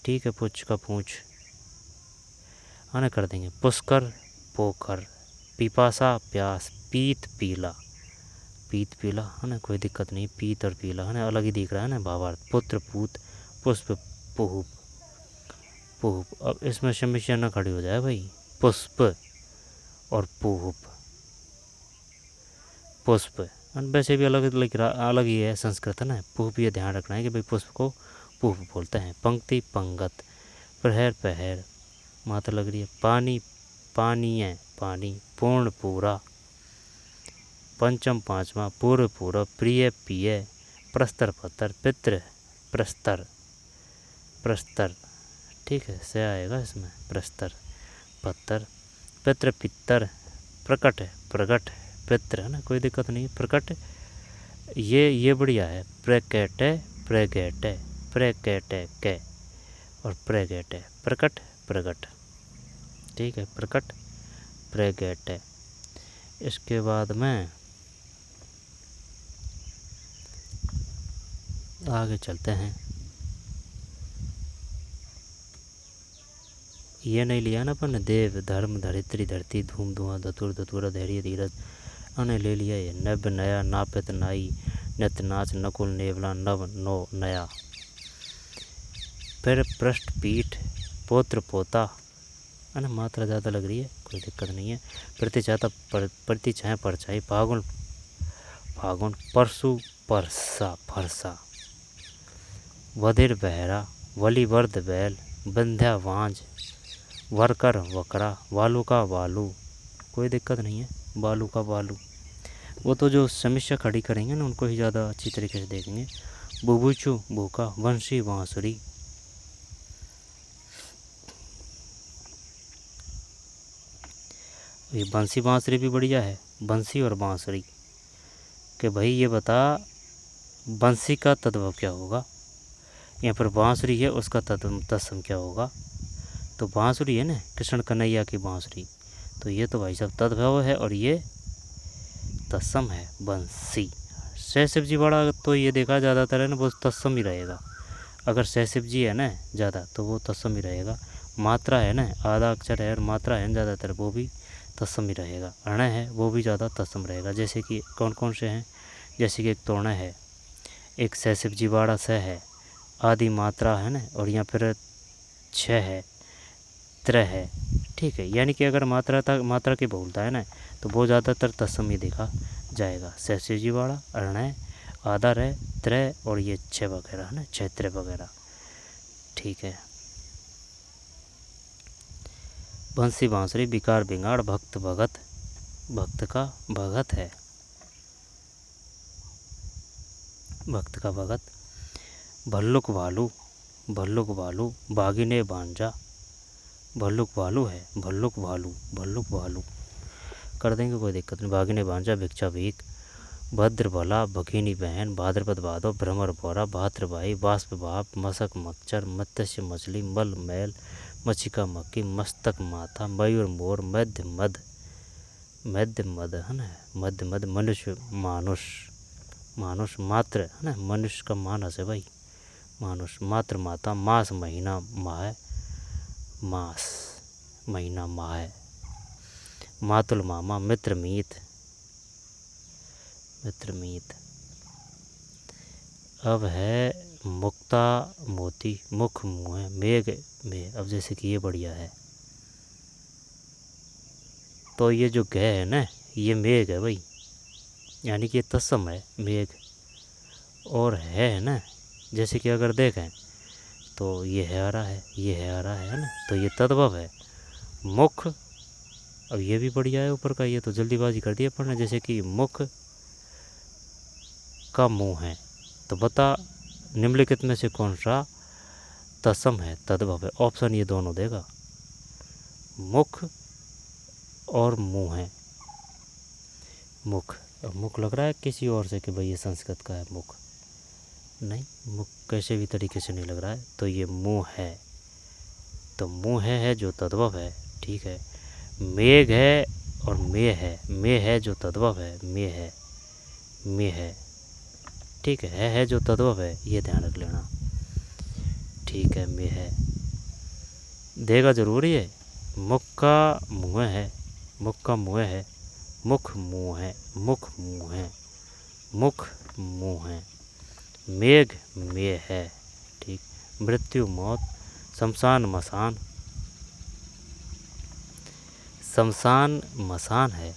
ठीक है, पुच्छ का पूंछ आना कर देंगे। पुष्कर पोखर, पिपासा प्यास, पीत पीला, पीत पीला है ना, कोई दिक्कत नहीं, पीत और पीला है ना अलग ही दिख रहा है ना भावार्थ। पुत्र पूत, पुष्प पुहुप, पुहुप। अब इसमें समस्या ना खड़ी हो जाए भाई, पुष्प और पुहुप, पुष्प वैसे भी अलग लिख रहा, अलग ही है संस्कृत है ना। पुहुप ये ध्यान रखना है कि भाई पुष्प को पुहुप बोलते हैं। पंक्ति पंगत, प्रहर पहर, मात्रा लग रही है। पानी पानीय, पानी, पूर्ण पूरा, पंचम पांचवा, पूर्व पूर्व, प्रिय पिय, प्रस्तर पत्तर, पितृ प्रस्तर, प्रस्तर, ठीक है से आएगा इसमें, प्रस्तर पत्तर, पितृ पितर, प्रकट प्रगट, पितृ है ना, कोई दिक्कत नहीं, प्रकट ये बढ़िया है। प्रकट प्रगट, प्रकट के और प्रगट, प्रकट प्रगट, ठीक है, प्रकट प्रगट। इसके बाद में आगे चलते हैं। ये नहीं लिया ना अपन, देव धर्म धरित्री धरती, धूम धुआं धतुर धतुरा धैर्य धीरज, अने ले लिया ये। नभ नया, नापित नाई, नित नाच, नकुल नेवला, नव नो नया। फिर पृष्ठ पीठ, पोत्र पोता, अने मात्रा ज़्यादा लग रही है, कोई दिक्कत नहीं है। प्रतिछाया प्रतिछाया परछाई, फागुन फागुन, परसु परसा फरसा, वधिर बहरा, वली वर्द बैल, बंध्या वांझ, वरकर वकरा, वालू का वालू, कोई दिक्कत नहीं है, बालू का बालू। वो तो जो समस्या खड़ी करेंगे ना उनको ही ज़्यादा अच्छी तरीके से देखेंगे। बुबुचू भूखा, वंशी बांसुरी, ये बंसी बांसुरी भी बढ़िया है। बंसी और बांसुरी कि भाई ये बता बंसी का तत्व क्या होगा, यहाँ पर बांसुरी है उसका तत्सम क्या होगा। तो बांसुरी है ना कृष्ण कन्हैया की बांसुरी, तो ये तो भाई साहब तद्भव है और ये तत्सम है बंसी। सहसिव जी बड़ा तो ये देखा ज़्यादातर है ना वो तत्सम ही रहेगा। अगर सहसिव जी है ना ज़्यादा तो वो तत्सम ही रहेगा। मात्रा है ना आधा अक्षर है और मात्रा है ज़्यादातर वो भी तत्सम ही रहेगा। अण है वो भी ज़्यादा तत्सम रहेगा। जैसे कि कौन कौन से हैं, जैसे कि एक तोरण है, एक सहसिव जी बाड़ा स है, आदि मात्रा है ना, और यहाँ पर 6 है, 3 है, ठीक है। यानी कि अगर मात्रा की बहुलता है ना तो वो ज़्यादातर तत्सम ही देखा जाएगा। सहसिव जी बाड़ा, अर्ण, आदर है, 3 और ये 6 वगैरह है ना, 6 3 वगैरह, ठीक है। बंसी बांसुरी, विकार बिगाड़, भक्त भगत, भक्त का भगत है, भक्त का भगत। भल्लुक भालू, भल्लुक भालू, बागिने बांजा, भल्लुक भालू है, भल्लुक भालू, भल्लुक भालू कर देंगे, कोई दिक्कत नहीं। बागिने बांजा, भिक्षा भीख, भद्र भला, भकीनी बहन, भाद्रपद भादो, भ्रमर भौरा, भात्र भाई, बाष्प भाप, मशक मच्छर, मत्स्य मछली, मल मैल, मच्छिका मक्की, मस्तक माथा, मयूर मोर, मध्य मद, मध्य मद है ना, मध्य मद, मनुष्य मानुष, मानुष मात्र है ना, मनुष्य का मानस है भाई, मानुष, मात्र माता, मास महीना माह, मास महीना माह, मातुल मामा, मित्र मीत, मित्र मीत, अब है मुक्ता मोती मुख मुँह मेघ में। अब जैसे कि ये बढ़िया है, तो ये जो गह है ना, ये मेघ है भाई, यानी कि ये तत्सम है मेघ। और है ना, जैसे कि अगर देखें तो ये है हरा है, ये है हरा है ना, तो ये तद्भव है मुख। अब ये भी बढ़िया है ऊपर का, ये तो जल्दीबाजी कर दी अपन ने। जैसे कि मुख का मुँह है, तो बता निम्नलिखित में से कौन सा तत्सम है तद्भव है। ऑप्शन ये दोनों देगा, मुख और मुँह है। मुख, अब मुख लग रहा है किसी और से कि भाई ये संस्कृत का है मुख, नहीं, मुख कैसे भी तरीके से नहीं लग रहा है, तो ये मुँह है। तो मुँह है जो तद्भव है, ठीक है। मेघ है और मे है जो तद्भव है, मे है, ठीक है जो तद्भव है, ये ध्यान रख लेना, ठीक है। मे है देगा जरूरी है। मुख का मुँह है, मुख का मुँह है, मुख मुँह है, मुख मुँह है, मुख मुँह है, मेघ में है, ठीक। मृत्यु मौत, शमशान मसान, शमशान मसान है।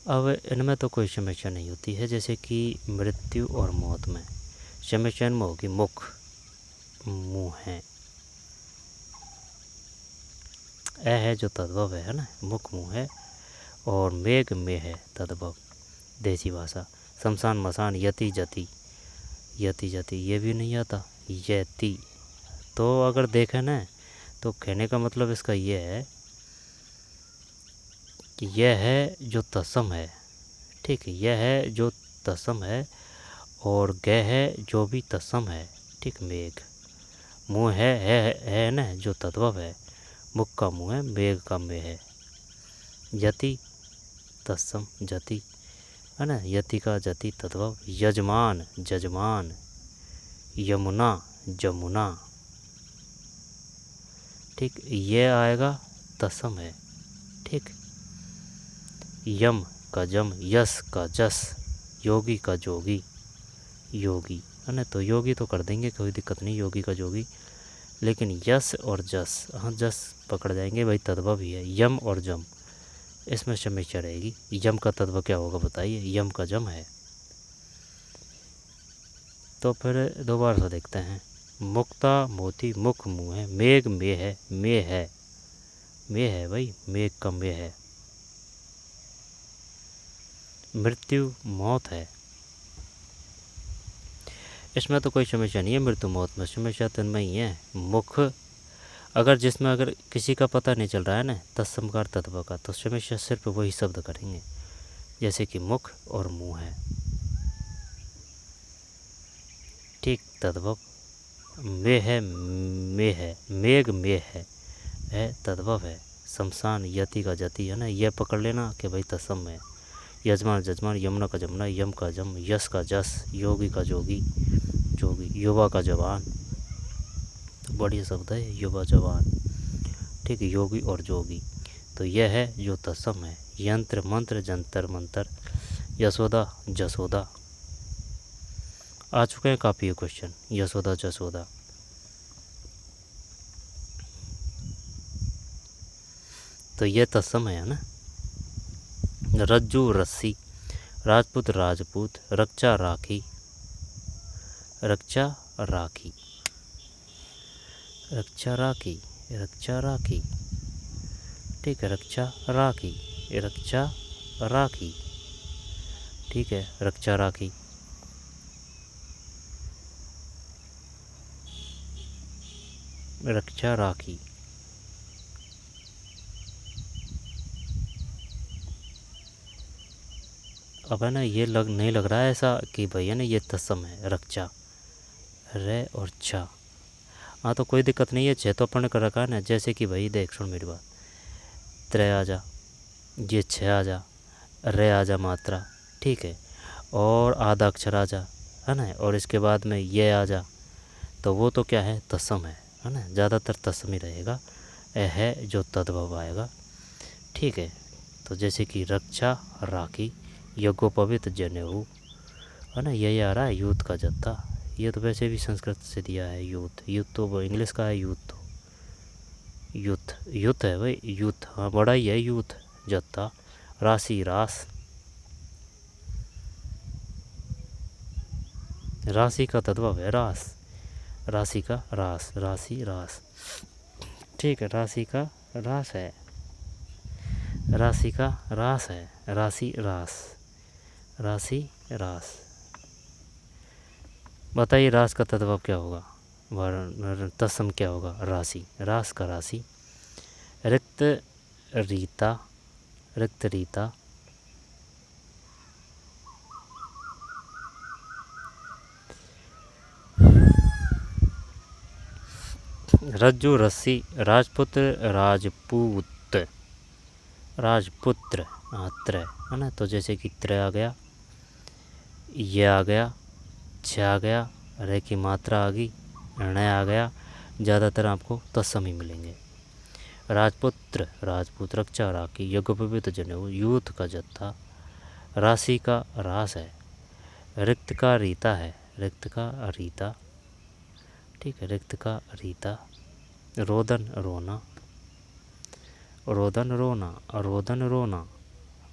अब इनमें तो कोई समस्या नहीं होती है, जैसे कि मृत्यु और मौत में समस्या में होगी मुख मुँह है। है जो तद्भव है ना, मुख मुँह है, और मेघ में है तद्भव देसी भाषा। शमशान मसान, यति जति, यति जति ये भी नहीं आता, यति। तो अगर देखें ना, तो कहने का मतलब इसका ये है कि यह है जो तत्सम है, ठीक, यह है जो तत्सम है, और गह है जो भी तत्सम है, ठीक। मेघ, मुँह है ना जो तद्भव है, मुख का मुँह है, मेघ का में है, यति तत्सम जति है ना, यति का जति तद्भव। यजमान जजमान, यमुना जमुना, ठीक, ये आएगा तत्सम है, ठीक। यम का जम, यस का जस, योगी का जोगी, योगी है ना, तो योगी तो कर देंगे, कोई दिक्कत नहीं, योगी का जोगी। लेकिन यस और जस, हाँ जस पकड़ जाएंगे भाई, तद्भव ही है। यम और जम, इसमें समस्या रहेगी। यम का तद्भव क्या होगा बताइए, यम का जम है। तो फिर दोबारा से देखते हैं। मुक्ता मोती मुख मुँह है, मेघ में है, में है भाई, मेघ का में है। मृत्यु मौत है, इसमें तो कोई समस्या नहीं है। मृत्यु मौत में समस्या तो इनमें ही है। मुख, अगर जिसमें अगर किसी का पता नहीं चल रहा है ना तत्समकार तत्व का, तो समस्या सिर्फ वही शब्द करेंगे, जैसे कि मुख और मुँह है, ठीक। तद्भव में है, मेघ में है तद्भव है। शमशान यति का जति है ना, यह पकड़ लेना कि भाई तत्सम में। यजमान जजमान, यमुना का जमुना, यम का जम, यश का जस, योगी का जोगी, जोगी, युवा का जवान, तो बढ़िया शब्द है युवा जवान, ठीक, योगी और जोगी। तो यह है जो तत्सम है। यंत्र मंत्र जंतर मंतर, यशोदा जसोदा, आ चुके हैं काफ़ी क्वेश्चन, यशोदा जसोदा। तो ये तत्सम है ना। रज्जू रस्सी, राजपूत राजपूत, रक्षा राखी, रक्षा राखी, रक्षा राखी, रक्षा राखी, ठीक है। रक्षा राखी, रक्षा राखी, ठीक है। रक्षा राखी, रक्षा राखी। अब है ना, ये नहीं लग रहा है ऐसा कि भैया ना ये तत्सम है। रक्षा, रे और छा, हाँ तो कोई दिक्कत नहीं है, छः तो अपन ने कर रखा है ना। जैसे कि भाई देख सुन मेरी बात, त्रय आ जा, ये छः आ जा, रे आ जा मात्रा, ठीक है, और आधा अक्षर आ जा, है ना, और इसके बाद में ये आ जा, तो वो तो क्या है तत्सम है ना, ज़्यादातर तत्सम ही रहेगा। है जो तद्भव आएगा, ठीक है। तो जैसे कि रक्षा राखी, यज्ञोपवित जनेऊ, है ना, यही आ रहा है यूथ का जत्था। ये तो वैसे भी संस्कृत से दिया है यूथ, यूथ तो वो इंग्लिश का है यूथ, तो यूथ यूथ है भाई, यूथ, हाँ बड़ा ही है यूथ। जत्था, राशि रास, राशि का तद्भव है रास, राशि का रास, राशि रास, ठीक है, राशि का रास है, राशि का रास है, राशि रास, राशि रास। बताइए रास का तद्भव क्या होगा, तत्सम क्या होगा, राशि, रास का राशि, रिक्त रीता, रिक्त रीता, रज्जु रस्सी, राजपुत्र राजपूत, राजपुत्र, हाँ त्रय है ना, तो जैसे कि त्रय आ गया, ये आ गया, छ आ गया, रे की मात्रा आ गई, ण आ गया, ज़्यादातर आपको तत्सम ही मिलेंगे। राजपुत्र, राजपूत, रक्षा राखी, यज्ञोपवीत जनेऊ, यूथ का जत्था, राशि का रास है, रिक्त का रीता है, रिक्त का रीता, ठीक है, रिक्त का रीता, रोदन रोना, रोदन रोना, रोदन रोना,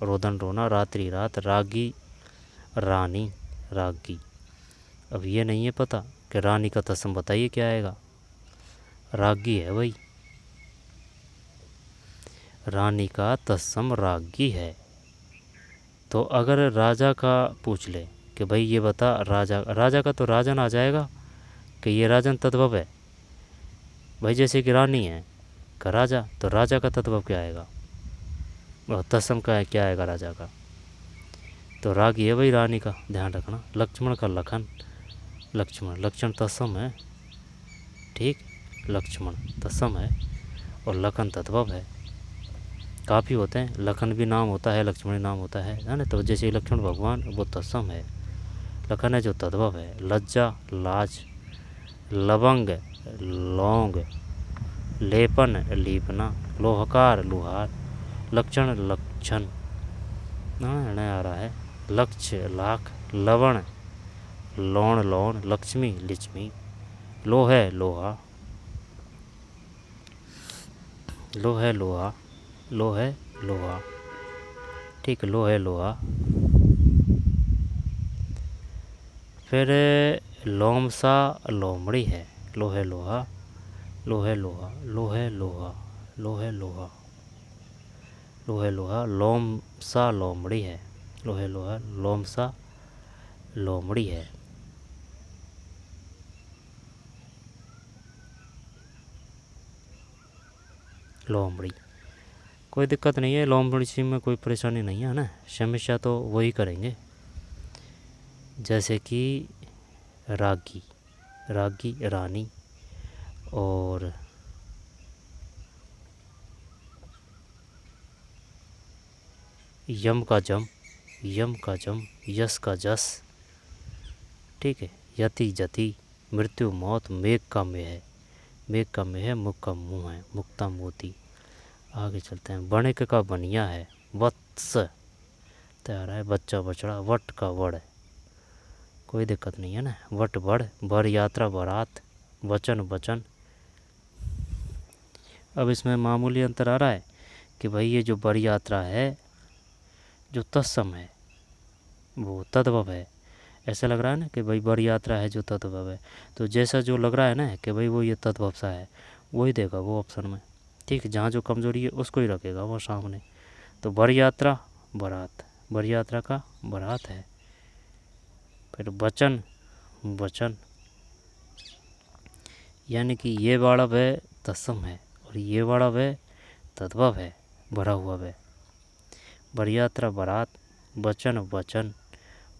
रोदन रोना, रात्रि रात, रागी रानी, रागी। अब ये नहीं है पता कि रानी का तत्सम बताइए क्या आएगा, रागी है भाई, रानी का तत्सम रागी है। तो अगर राजा का पूछ ले कि भाई ये बता, राजा, राजा का तो राजन आ जाएगा कि ये राजन तद्भव है भाई, जैसे कि रानी है का राजा, तो राजा का तद्भव क्या आएगा, और तत्सम का है क्या आएगा राजा का, तो रागी है भाई रानी का, ध्यान रखना। लक्ष्मण का लखन, लक्ष्मण, लक्षण तत्सम है, ठीक, लक्ष्मण तत्सम है और लखन तद्भव है। काफ़ी होते हैं, लखन भी नाम होता है, लक्ष्मण नाम होता है ना, तो जैसे लक्ष्मण भगवान वो तत्सम है, लखन है जो तद्भव है। लज्जा लाज, लवंग लौंग, लेपन लीपना, लोहकार लुहार, लक्षण लक्षण, आ रहा है, लक्ष्य लाख, लवण लौण लौण, लक्ष्मी लिक्ष्मी, लोहे लोहा, लोहे लोहा, लोहे लोहा, ठीक, लोहे लोहा। फिर लोमसा लोमड़ी है, लोहे लोहा, लोहे लोहा, लोहे लोहा, लोहे लोहा, लोहे लोहा, लोमसा लोमड़ी है, लोहे लोहा, लोमसा लोमड़ी है। लोमड़ी, कोई दिक्कत नहीं है, लोमड़ी में कोई परेशानी नहीं है ना, समीक्षा तो वही करेंगे। जैसे कि रागी, रागी रानी, और यम का जम, यम का जम, यश का जस, ठीक है, यति जति, मृत्यु मौत, मेघ का मेह है, मेघ का मेह है, मुख का मुँह है, मुक्ता मोती। आगे चलते हैं। बणिक का बनिया है, वत्स तैयार है, बच्चा बछड़ा, वट का वड़ है, कोई दिक्कत नहीं है ना, वट वड़, बर यात्रा बारात, वचन वचन। अब इसमें मामूली अंतर आ रहा है कि भाई ये जो बर यात्रा है जो तत्सम है वो तद्भव है, ऐसा लग रहा है ना कि भाई बर यात्रा है जो तद्भव है, तो जैसा जो लग रहा है ना कि भाई वो ये तद्भव सा है वही देगा वो ऑप्शन में, ठीक, जहाँ जो कमजोरी है उसको ही रखेगा वो सामने। तो बर यात्रा बारात, बर यात्रा का बारात है। फिर वचन वचन, यानी कि ये वाला वह तत्सम है और ये वाला वह तद्भव है, भरा हुआ वह। बरयात्रा बारात, वचन वचन,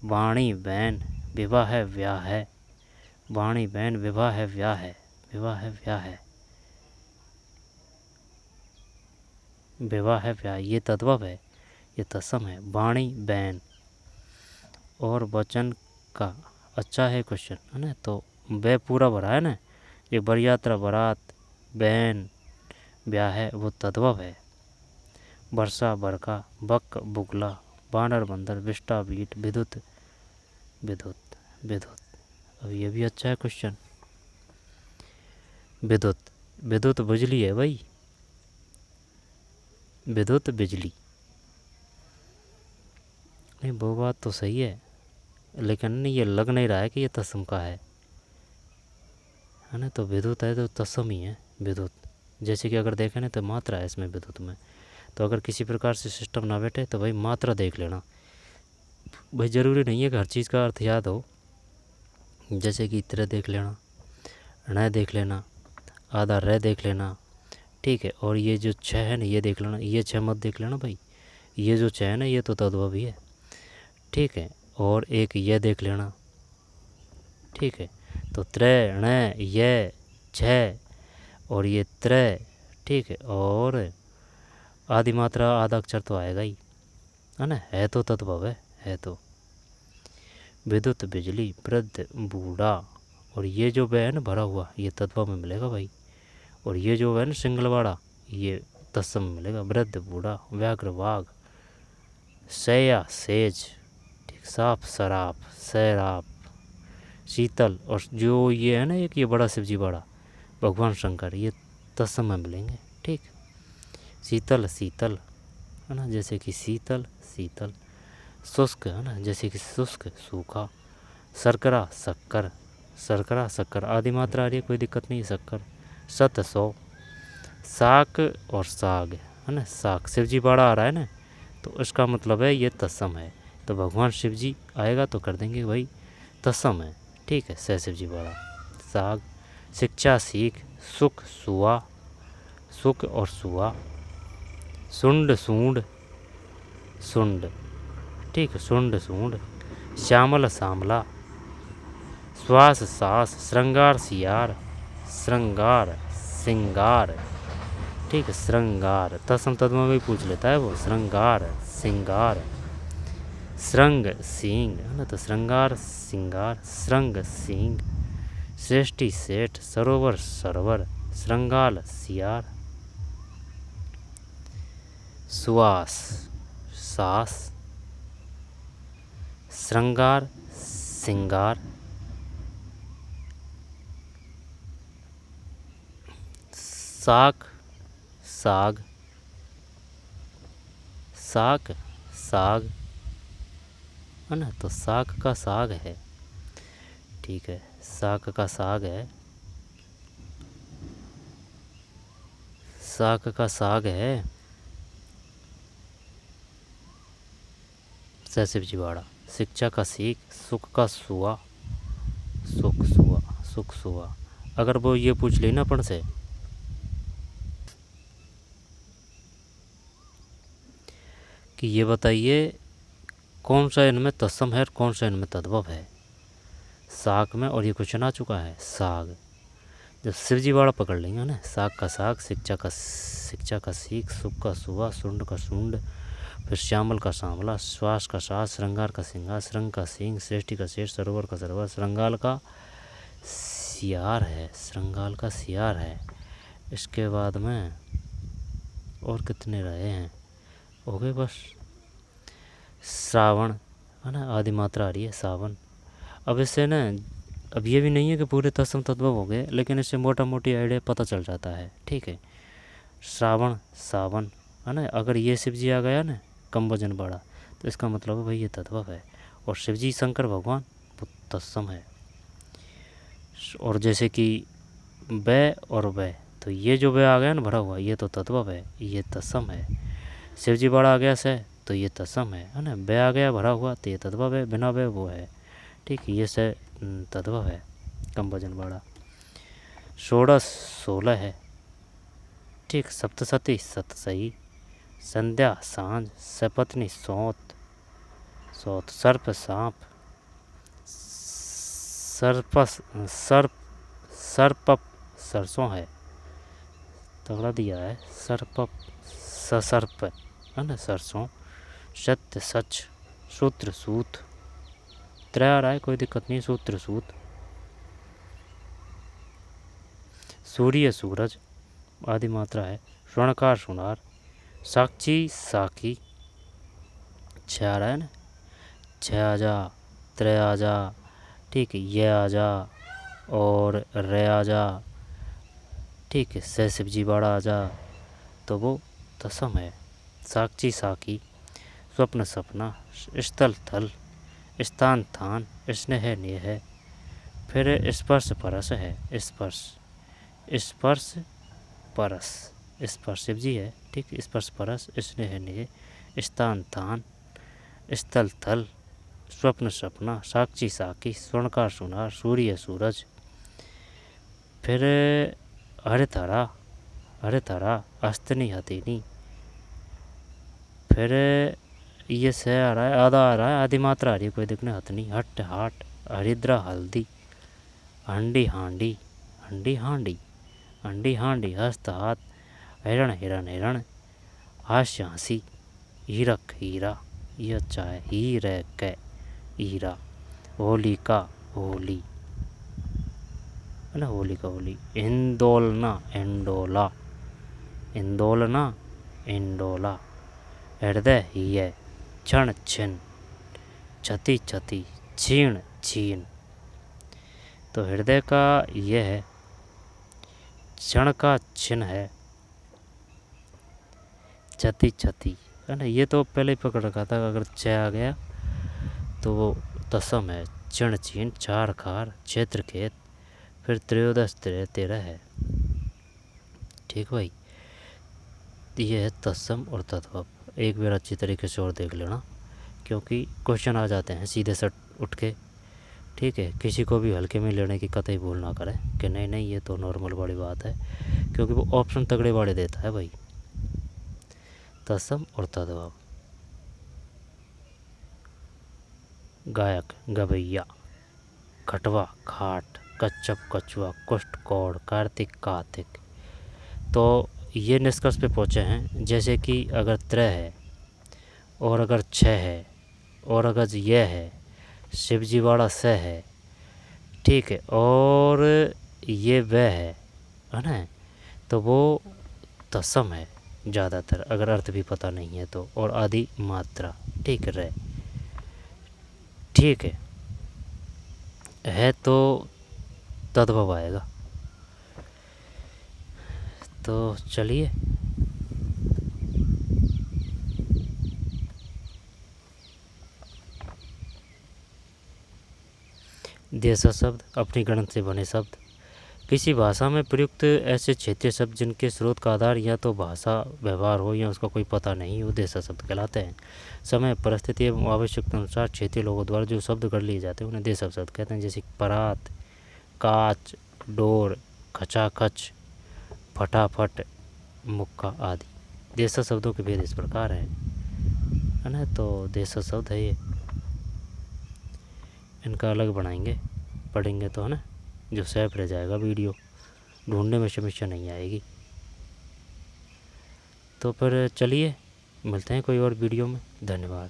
वाणी बैन, विवाह है व्याह है, वाणी बैन, विवाह है व्याह है, विवाह है व्याह है, विवाह है व्याह, ये तद्भव है, ये तत्सम है, वाणी बैन। और वचन का अच्छा है क्वेश्चन है ना, तो वह पूरा भरा है ना, ये बरयात्रा बारात बैन ब्याह है वो तद्भव है। वर्षा बरखा, बक बुगला, बानर बंदर, विष्टा बीट, विद्युत विद्युत विद्युत। अब ये भी अच्छा है क्वेश्चन। विद्युत विद्युत बिजली है भाई, विद्युत बिजली। नहीं वो बात तो सही है, लेकिन नहीं ये लग नहीं रहा है कि ये तत्सम का है ना। तो विद्युत है तो तत्सम ही है विद्युत। जैसे कि अगर देखें ना तो मात्रा है इसमें विद्युत में, तो अगर किसी प्रकार से सिस्टम ना बैठे तो भाई मात्रा देख लेना। भाई ज़रूरी नहीं है कि हर चीज़ का अर्थ याद हो। जैसे कि तरह देख लेना, ण देख लेना, आधा र देख लेना, ठीक है। और ये जो छः है ना ये देख लेना, ये छः मत देख लेना भाई, ये जो छः है ना ये तो तद्भव ही है, ठीक है। और एक ये देख लेना, ठीक है। तो त्रय ण ये छः और ये त्रय, ठीक है। और आदि मात्रा आधा अक्षर तो आएगा ही है ना, है तो तद्भव है तो। विद्युत बिजली वृद्ध बूढ़ा, और ये जो वे है ना भरा हुआ ये तद्भव में मिलेगा भाई। और ये जो है ना सिंगलवाड़ा ये तत्सम में मिलेगा। वृद्ध बूढ़ा, व्याघ्र वाघ, सया सेज, ठीक, साफ शराब सैराब, शीतल। और जो ये है ना एक ये बड़ा शिवजी बड़ा भगवान शंकर ये तत्सम में मिलेंगे, ठीक। शीतल शीतल है ना, जैसे कि शीतल शीतल। शुष्क है ना, जैसे कि शुष्क सूखा। शर्करा शक्कर, शर्करा शक्कर आदि मात्रा आ रही है कोई दिक्कत नहीं है, शक्कर। सत सौ, साक और साग है ना, साग शिवजी बड़ा आ रहा है ना, तो इसका मतलब है ये तत्सम है। तो भगवान शिव जी आएगा तो कर देंगे भाई तत्सम है, ठीक है। सह शिवजी बड़ा साग। शिक्षा सीख, सुख सुआ, सुख और सुआ। सुंड सूंड, सुंड, ठीक है, सुंड सूंड। श्यामल श्यामला, श्वास सास। श्रृंगार सियार, श्रृंगार सिंगार, ठीक है। श्रृंगार तत्सम तद्भव भी पूछ लेता है वो, श्रृंगार सिंगार। श्रृंग सींग है ना, तो श्रृंगार सिंगार श्रृंग सींग। श्रेष्ठी सेठ, सरोवर सरवर, श्रृंगाल सियार। सुवास सास, श्रृंगार सिंगार। साक साग, साक साग है ना, तो साग का साग है, ठीक है। साग का साग है, साग का साग है। सहसिव जीवाड़ा। शिक्षा का सीख, सुख का सुआ, सुख सुआ, सुख सुआ। अगर वो ये पूछ ले ना अपन से कि ये बताइए कौन सा इनमें तत्सम है और कौन सा इनमें तद्भव है साग में, और ये क्वेश्चन आ चुका है साग। जब शिवजी वाड़ा पकड़ लेंगे ना, साग का साग, शिक्षा का सीख, सुख का सुआ, सुंड का सुंड, फिर श्यामल का सांवला, श्वास का श्वास, श्रृंगार का सिंगार, श्रृंग का सिंह, श्रेष्ठी का शेष, सरोवर का सरोवर, श्रृंगाल का सियार है, श्रृंगाल का सियार है। इसके बाद में और कितने रहे हैं, हो गए बस। श्रावण है ना, आदि मात्रा आ रही है सावन। अब इससे ना अब ये भी नहीं है कि पूरे तत्सम तद्भव हो गए, लेकिन इससे मोटा मोटी आइडिया पता चल जाता है, ठीक है। श्रावण सावन है ना, अगर ये शिवजी आ गया ना कम वजन बड़ा, तो इसका मतलब है भाई ये तद्भव है। और शिवजी शंकर भगवान वो तत्सम है। और जैसे कि बै और वै, तो ये जो बै आ गया ना भरा हुआ, ये तो तद्भव है, ये तत्सम है। शिवजी बड़ा आ गया से, तो ये तत्सम है ना। बै आ गया भरा हुआ तो ये तद्भव है, बिना बै वो है, ठीक है। ये से तद्भव है, कम वजन बड़ा। षोड़श 16 है, ठीक। सप्तशती सतसही, संध्या सांझ, सपत्नी सौत, सौत। सर्प सांप, सर्प सरसों है, तगड़ा दिया है। सर्प ससर्प है ना, सरसों। सत्य सच, सूत्र सूत, त्रय आ रहा है कोई दिक्कत नहीं, सूत्र सूत। सूर्य सूरज आदि मात्रा है। स्वर्णकार सुनार, साक्षी साखी, छः आ रहा है ना, छः आ जा। त्रे आ जा, ठीक है, ये आ जा और रे आ जा, ठीक है, से शिवजी बाड़ा आ जा, तो वो तत्सम है। साक्षी साकी, स्वप्न सपना, स्थल थल, स्थान थान, स्नेह नेह है। फिर स्पर्श परस है, स्पर्श स्पर्श परस, स्पर्श शिवजी है, ठीक, स्पर्श परस, स्नेह नेह, स्थान थान, स्थल थल, स्वप्न सपना, साक्षी साकी, स्वर्णकार सुनार, सूर्य सूरज। फिर हरे तारा, अस्तनी हथेनी। फिर ये से आ रहा है, आधा आ रहा है, आधी मात्रा आ रही है, कोई दिखने हथनी, हट हाट, हरिद्रा हल्दी, हंडी हांडी, हंडी हांडी, हंडी हांडी, हस्त हाथ, हिरण हिरण हिरण, हास्य हंसी, हीरक हीरा, ये अच्छा है, हीरे कै हीरा, होलिका होली है ना, होलिका होली, इंदोलना इंडोला, इंदोलना इंडोला, हृदय ही है, क्षण छिन, क्षति क्षति, छीण छीन। तो हृदय का ये है, क्षण का छिन है, क्षति क्षति है ना, ये तो पहले ही पकड़ रखा था, अगर छ आ गया तो वो तत्सम है। क्षण छीन, चार खार, क्षेत्र खेत, फिर त्रयोदश तेरह है, ठीक भाई। ये है तत्सम और तद्भव। एक बार अच्छी तरीके से और देख लेना, क्योंकि क्वेश्चन आ जाते हैं सीधे सट उठ के, ठीक है। किसी को भी हल्के में लेने की कतई भूल ना करें कि नहीं नहीं ये तो नॉर्मल वाली बात है, क्योंकि वो ऑप्शन तगड़े वाले देता है भाई। तत्सम और तद्भव। गायक गवैया, खटवा खाट, कच्छप कछुआ, कुष्ठ कौड़, कार्तिक कार्तिक। तो ये निष्कर्ष पे पहुँचे हैं, जैसे कि अगर त्रय है और अगर छः है और अगर यह है, शिवजी वाड़ा स है, ठीक है, और ये वह है ना, तो वो तत्सम है ज़्यादातर, अगर अर्थ भी पता नहीं है तो, और आदि मात्रा, ठीक है, ठीक है तो तद्भव आएगा। तो चलिए देशज शब्द, अपनी गणित से बने शब्द। किसी भाषा में प्रयुक्त ऐसे क्षेत्रीय शब्द जिनके स्रोत का आधार या तो भाषा व्यवहार हो या उसका कोई पता नहीं हो, देशज शब्द कहलाते हैं। समय परिस्थिति एवं आवश्यकता अनुसार क्षेत्रीय लोगों द्वारा जो शब्द गढ़ लिए जाते हैं उन्हें देशज शब्द कहते हैं। जैसे परात, काच, डोर, खचाखच, फटाफट, मुक्का आदि। देशज शब्दों के भेद इस प्रकार है ना। तो देशज शब्द है ये, इनका अलग बनाएंगे, पढ़ेंगे तो है ना, जो सेफ रह जाएगा, वीडियो ढूंढने में समस्या नहीं आएगी। तो फिर चलिए मिलते हैं कोई और वीडियो में। धन्यवाद।